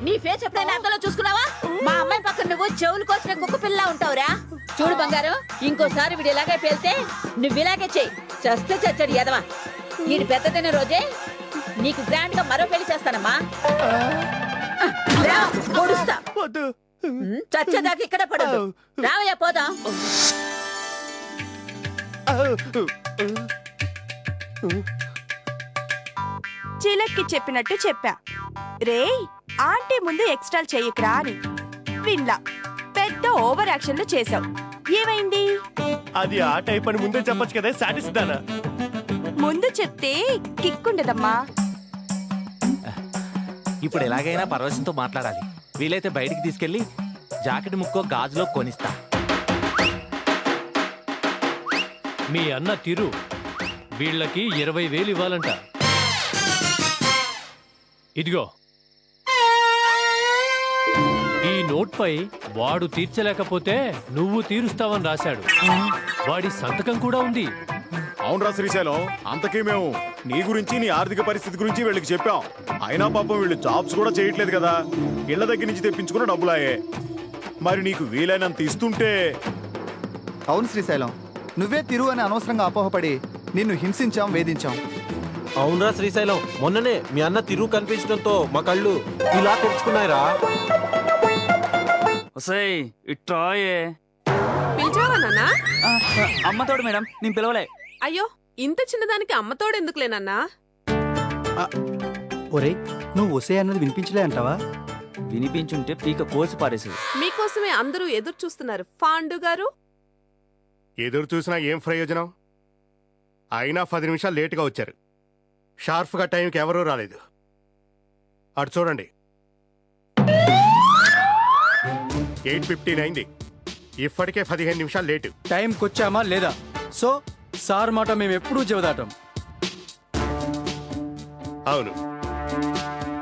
నీ ఫేస్ ఎప్పుడైనా అద్దంలో చూసుకున్నావా? మా అమ్మాయి పక్కన నువ్వు చెవులు కోసిన కుక్క పిల్ల ఉంటావురా. చూడు బంగారం, ఇంకోసారి వీడు ఇలాగే పేలితే నువ్వు ఇలాగే చెయ్యి. చస్తే చచ్చాడు ఎదవా. వీడు పెద్దదైన రోజే నీకు గ్రాండ్ గా మరో పెళ్లి చేస్తానమ్మా. చచ్చేదాకా ఇక్కడ పడదు. రావయ్యా పోదాం. చిలక్కి చెప్పినట్టు చెప్పా. రేయ్, ఆంటీ ముందు ఎక్స్ట్రాల్ చెయ్యకురా అని విన్లా. పెద్ద ఓవర్ యాక్షన్లు చేసావు. ఏమైంది? అది ఆ టైప్ అని ముందే చెప్పొచ్చు కదా. సాటిస్ఫైనా? ముందు చెప్తే కిక్కుండదమ్మా. ఇప్పుడు ఎలాగైనా పరవశంతో మాట్లాడాలి. వీలైతే బయటికి తీసుకెళ్లి జాకెట్ ముక్కో గాజులో కొనిస్తా. మీ అన్న తిరు వీళ్ళకి 20,000 ఇవ్వాలంట. ఇదిగో, ఈ నోట్ పై వాడు తీర్చలేకపోతే నువ్వు తీరుస్తావని రాశాడు. వాడి సంతకం కూడా ఉంది. అవునరా శ్రీశైలం, అంతకీ మేము నీ గురించి నీ ఆర్థిక పరిస్థితి గురించి వీళ్ళకి చెప్పాం. అయినా పాపం వీళ్ళు జాబ్స్ కూడా చేయట్లేదు కదా. ఇళ్ల దగ్గర నుంచి తెప్పించుకున్న డబ్బులాయే. మరి నీకు వీలైనంత ఇస్తుంటే. అవును శ్రీశైలం, నువ్వే తిరు అని అనవసరంగా అపోహపడి నిన్ను హింసించాం, వేధించాం. అవునరా శ్రీశైలం, మొన్ననే మీ అన్న తిరుగు కనిపించడంతో మా కళ్ళు ఇలా తెచ్చుకున్నాయిరా. అమ్మతోడు మేడం, నేను పిలవలే. అయ్యో, ఇంత చిన్నదానికి అమ్మతోడు ఎందుకులేనన్నా? ఒరే, నువ్వు ఒసే అన్నది వినిపించలే అంటావా? వినిపించుంటే పీక కోసి పారేసేది. మీకోసమే అందరూ ఎదురు చూస్తున్నారు. ఫాండు గారు, ఎదురు చూసినా ఏం ప్రయోజనం? అయినా 10 నిమిషాలు లేటుగా వచ్చారు. షార్ప్గా టైంకి ఎవరూ రాలేదు. అటు చూడండి, 8:15 అయింది. ఇప్పటికే 15 నిమిషాలు లేటు. టైంకి వచ్చామా లేదా? సో సార్ మాట మేము ఎప్పుడూ చెబుదాటం. అవును,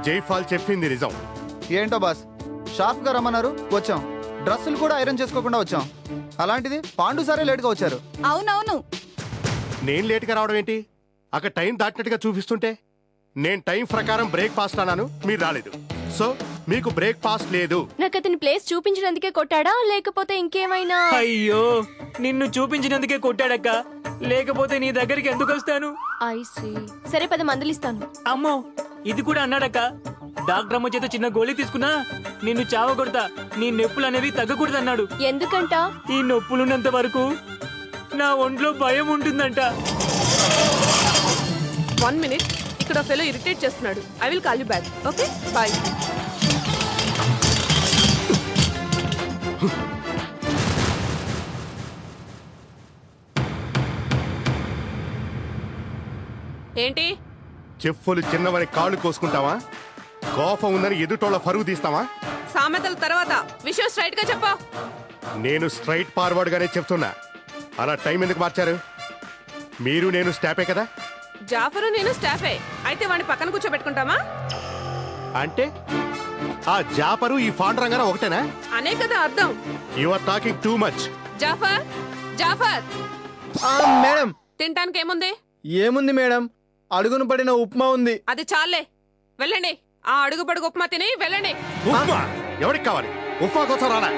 జైఫాల్ చెప్పింది నిజం. ఏంటో బాస్, షాప్ గా రమ్మన్నారు, వచ్చాం. డ్రెస్సులు కూడా ఐరన్ చేసుకోకుండా వచ్చాం. అలాంటిది పాండు సారే లేట్గా వచ్చారు. అవునవును, నేను లేటుగా రావడం ఏంటి? అక్కడ టైం దాటినట్టుగా చూపిస్తుంటే. నేను టైం ప్రకారం బ్రేక్ఫాస్ట్ అన్నాను, మీరు రాలేదు. సో మీకు బ్రేక్ఫాస్ట్ లేదు. నాకు అతని ప్లేస్ చూపించినందుకే కొట్టాడా లేకపోతే ఇంకేమైనా? అయ్యో, నిన్ను చూపించినందుకే కొట్టాడక్క. లేకపోతే నీ దగ్గరికి ఎందుకు వస్తాను? సరే, 10 మందులు ఇస్తాను. అమ్మో, ఇది కూడా అన్నాడక్క. డాక్టర్ అమ్మ చేత చిన్న గోళీ తీసుకున్నా నిన్ను చావకొడతా, నీ నొప్పులు అనేవి తగ్గకూడదు అన్నాడు. ఎందుకంట? ఈ నొప్పులున్నంత వరకు నా ఒంట్లో భయం ఉంటుందంట. 1 minute. ఇక్కడ ఫెలో ఇరిటేట్ చేస్తున్నాడు. I will call you back. Okay, bye. ఏంటి? చెప్పులు చిన్నవని కాళ్ళు కోసుకుంటావా? కోపం ఉందని ఎదుటోళ్ళ పరుగు తీస్తావా? సామెతల తర్వాత విషయం స్ట్రైట్ గా చెప్పు. నేను స్ట్రైట్ ఫార్వర్డ్ గానే చెప్తున్నా. అలా టైం ఎందుకు మార్చారు? మీరు నేను స్టాఫే కదా. జాఫరు నేను స్టాఫే. అయితే వాడిని పక్కన కూర్చోబెట్టుకుంటామా? అంటే ఆ జాఫరు ఈ ఫాండ్రంగా ఒకటేనా అనే కదా అర్థం. You are talking too much. Jafar, Jafar, madam, తినటానికి ఏముంది? ఏముంది మేడం, అడుగును పడిన ఉప్మా ఉంది. అది చాలే, వెళ్ళండి. ఆ అడుగు పడుగు ఉప్మా తిని వెళ్ళండి. ఉప్మా ఎవరికి కావాలి? ఉప్మా కోసం రానా?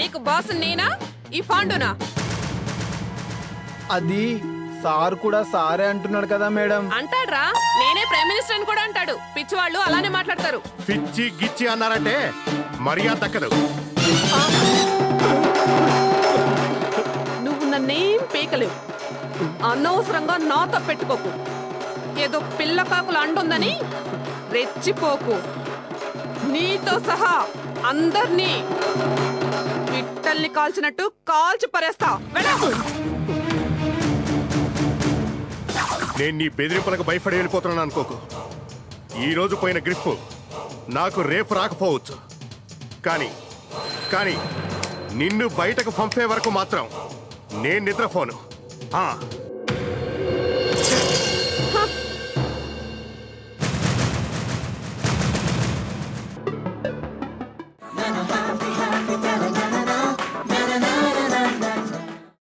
నీకు బాస్ నేనా, ఈ ఫాండునా? అది సార్ కూడా సారే అంటున్నాడు కదా మేడం. అంటాడ్రా, నేనే ప్రైమ్ మినిస్టర్ అని కూడా అంటాడు. పిచ్చివాళ్ళు అలానే మాట్లాడతారు. పిచ్చి గిచ్చి అన్నారంటే మర్యాద దక్కదు. నువ్వు నన్నేం పీకలేవు. అనవసరంగా నాతో పెట్టుకోకు. ఏదో పిల్ల కాకులు అంటుందని రెచ్చిపోకు. నీతో సహా అందర్నీ పిట్టల్ని కాల్చినట్టు కాల్చి పరేస్తా. నేను నీ బెదిరింపులకు భయపడి వెళ్ళిపోతున్నాను అనుకోకు. ఈ రోజు పోయిన గ్రిప్ నాకు రేపు రాకపోవచ్చు. కానీ నిన్ను బయటకు పంపే వరకు మాత్రం నేను నిద్రపోను.